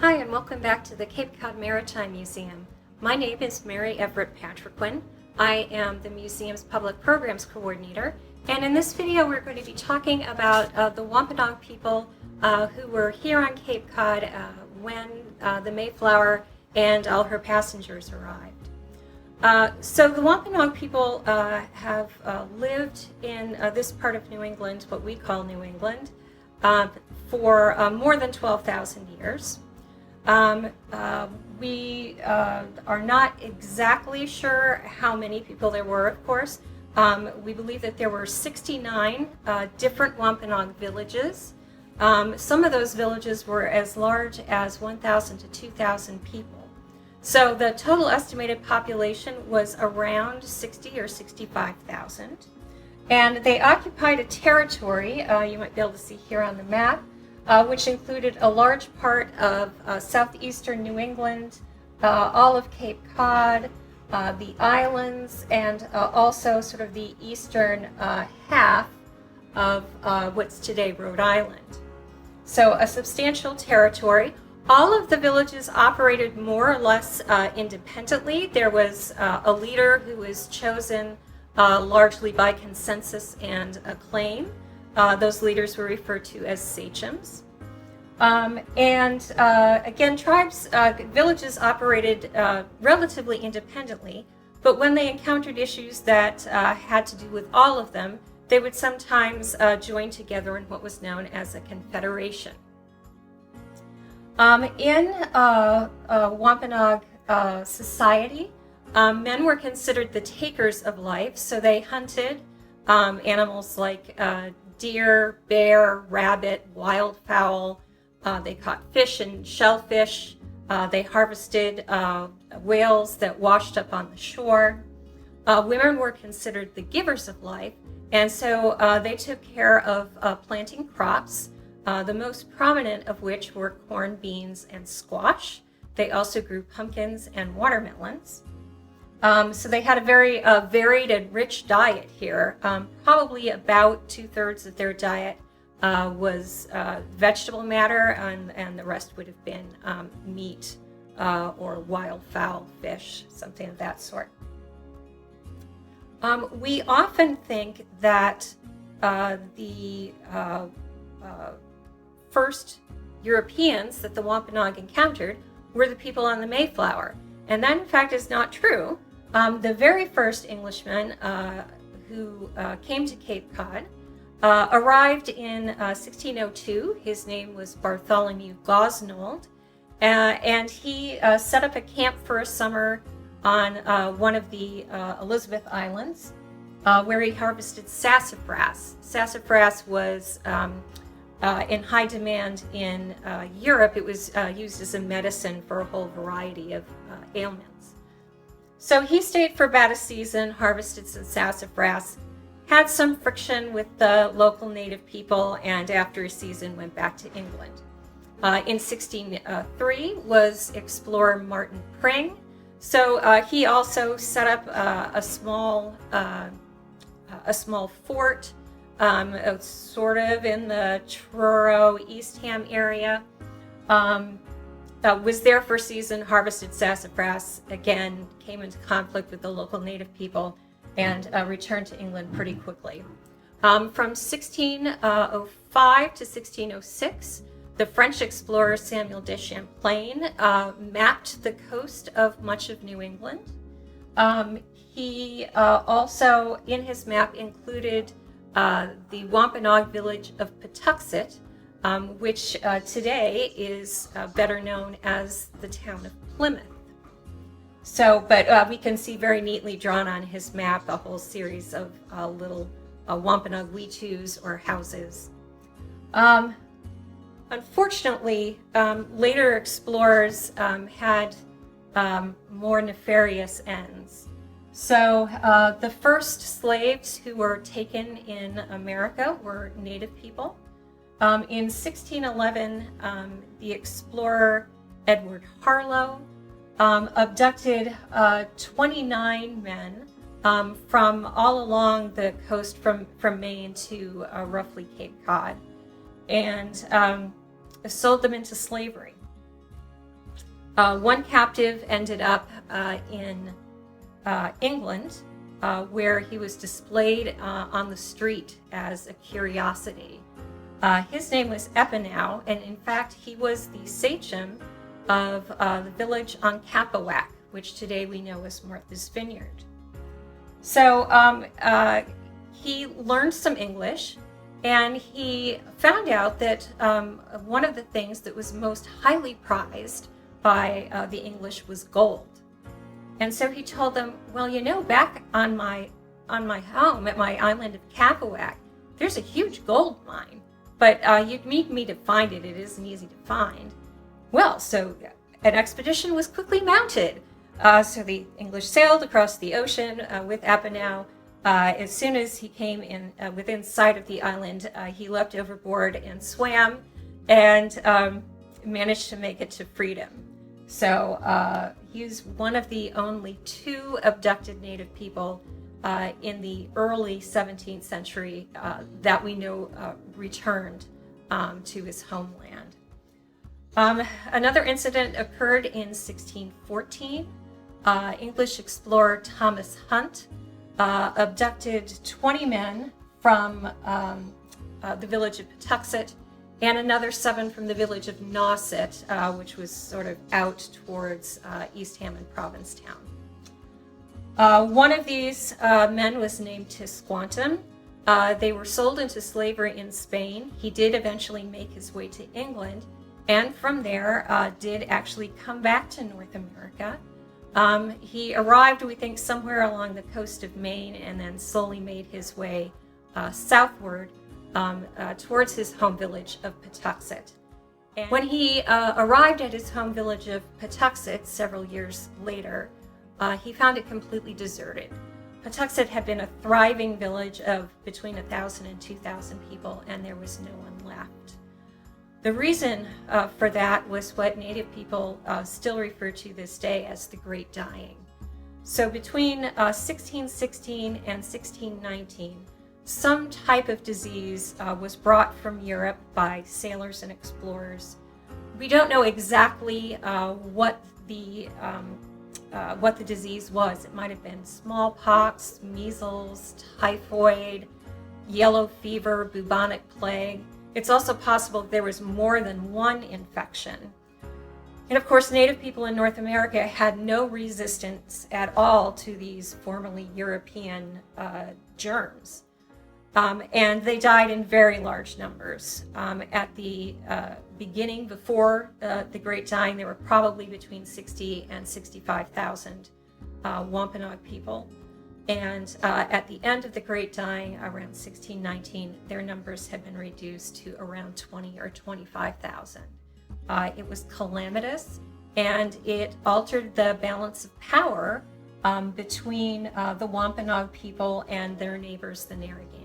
Hi, and welcome back to the Cape Cod Maritime Museum. My name is Mary Everett-Patriquin. I am the museum's public programs coordinator, and in this video we're going to be talking about the Wampanoag people who were here on Cape Cod when the Mayflower and all her passengers arrived. So the Wampanoag people have lived in this part of New England, what we call New England, for more than 12,000 years. We are not exactly sure how many people there were, of course. We believe that there were 69 different Wampanoag villages. Some of those villages were as large as 1,000 to 2,000 people. So the total estimated population was around 60 or 65,000. And they occupied a territory, you might be able to see here on the map, which included a large part of southeastern New England, all of Cape Cod, the islands, and also sort of the eastern half of what's today Rhode Island. So a substantial territory. All of the villages operated more or less independently. There was a leader who was chosen largely by consensus and acclaim. Those leaders were referred to as sachems. Again, villages operated relatively independently, but when they encountered issues that had to do with all of them, they would sometimes join together in what was known as a confederation. In Wampanoag society, men were considered the takers of life, so they hunted animals like deer, bear, rabbit, wildfowl. They caught fish and shellfish. They harvested whales that washed up on the shore. Women were considered the givers of life, and so they took care of planting crops, the most prominent of which were corn, beans, and squash. They also grew pumpkins and watermelons. So they had a very varied and rich diet here. Probably about 2/3 of their diet was vegetable matter, and the rest would have been meat or wildfowl, fish, something of that sort. We often think that the first Europeans that the Wampanoag encountered were the people on the Mayflower, and that in fact is not true. The very first Englishman who came to Cape Cod arrived in 1602. His name was Bartholomew Gosnold, and he set up a camp for a summer on one of the Elizabeth Islands, where he harvested sassafras. Sassafras was in high demand in Europe. It was used as a medicine for a whole variety of ailments. So he stayed for about a season, harvested some sassafras, had some friction with the local native people, and after a season went back to England. In 1603 was explorer Martin Pring. So he also set up a small fort, sort of in the Truro, Eastham area. Was there for a season, harvested sassafras, again, came into conflict with the local native people, and returned to England pretty quickly. From 1605 to 1606, the French explorer Samuel de Champlain mapped the coast of much of New England. He also, in his map, included the Wampanoag village of Patuxet, which today is better known as the town of Plymouth. So, but we can see very neatly drawn on his map a whole series of little Wampanoag weetus or houses. Unfortunately, later explorers had more nefarious ends. So the first slaves who were taken in America were native people. In 1611, the explorer Edward Harlow abducted 29 men from all along the coast from Maine to roughly Cape Cod, and sold them into slavery. One captive ended up in England, where he was displayed on the street as a curiosity. His name was Epanow, and in fact, he was the sachem of the village on Wampanoag, which today we know as Martha's Vineyard. So he learned some English, and he found out that one of the things that was most highly prized by the English was gold. And so he told them, well, you know, back on my home at my island of Wampanoag, there's a huge gold mine, but you'd need me to find it. It isn't easy to find. Well, so an expedition was quickly mounted. So the English sailed across the ocean with Epanow. As soon as he came in within sight of the island, he leapt overboard and swam, and managed to make it to freedom. So he's one of the only 2 abducted Native people in the early 17th century that we know returned to his homeland. Another incident occurred in 1614. English explorer Thomas Hunt abducted 20 men from the village of Patuxet, and another 7 from the village of Nauset, which was sort of out towards East Hammond Provincetown. One of these men was named Tisquantum. They were sold into slavery in Spain. He did eventually make his way to England, and from there did actually come back to North America. He arrived, we think, somewhere along the coast of Maine, and then slowly made his way southward towards his home village of Patuxet. And when he arrived at his home village of Patuxet several years later, he found it completely deserted. Patuxet had been a thriving village of between 1,000 and 2,000 people, and there was no one left. The reason for that was what Native people still refer to this day as the Great Dying. So between 1616 and 1619, some type of disease was brought from Europe by sailors and explorers. We don't know exactly what the disease was. It might have been smallpox, measles, typhoid, yellow fever, bubonic plague. It's also possible there was more than one infection. And of course, Native people in North America had no resistance at all to these formerly European germs. And they died in very large numbers. At the beginning, before the Great Dying, there were probably between 60 and 65,000 Wampanoag people. And at the end of the Great Dying, around 1619, their numbers had been reduced to around 20 or 25,000. It was calamitous, and it altered the balance of power between the Wampanoag people and their neighbors, the Narragansett.